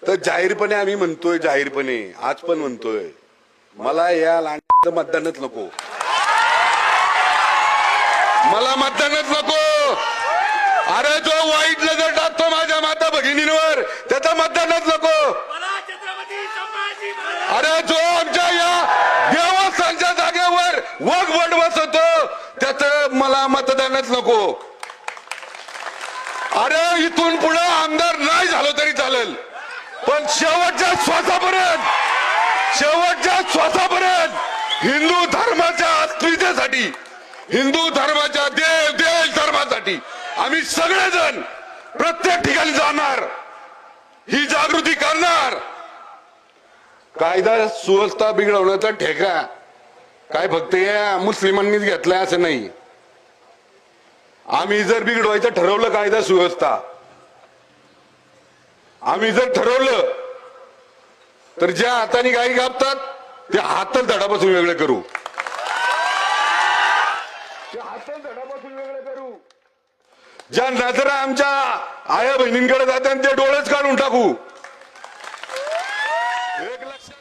तर जाहीरपणे आम्ही म्हणतोय, जाहीरपणे आज पण म्हणतोय, मला या लांडचं मतदानच नको, मला मतदानच नको। अरे जो वाईट नजर टाकतो माझ्या माता भगिनींवर त्याचं मतदानच नको। अरे जो आमच्या या देवस्थानच्या जागेवर वगवट बसवतो त्याचं मला मतदानच नको। अरे इथून पुढे आमदार नाही झालो तरी चालेल, पण शेवटच्या श्वासापर्यंत हिंदू धर्माच्या अस्मितेसाठी, हिंदू धर्माच्या देश धर्मासाठी आम्ही सगळेजण प्रत्येक ठिकाणी जाणार, ही जागृती करणार। कायदा सुव्यवस्था बिघडवण्याचा ठेका काय फक्त या मुस्लिमांनीच घेतलाय असं नाही। आम्ही जर बिघडवायचं ठरवलं कायदा सुव्यवस्था, आम्ही जर ठरवलं तर ज्या हाताने गाई कापतात त्या हातच धडापासून वेगळे करू, ज्या नजरा आमच्या आया बहिणींकडे जातात ते डोळेच काढून टाकू।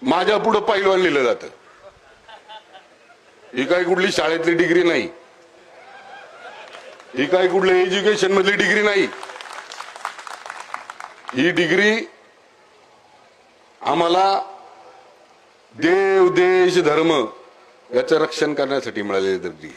माझ्या पुढे पैलवान लिहिलं जातं, ही काही कुठली शाळेतली डिग्री नाही, ही काही कुठल्या एज्युकेशन मधली डिग्री नाही, ही डिग्री आम्हाला देव देश धर्म याचं रक्षण करण्यासाठी मिळालेली डिग्री।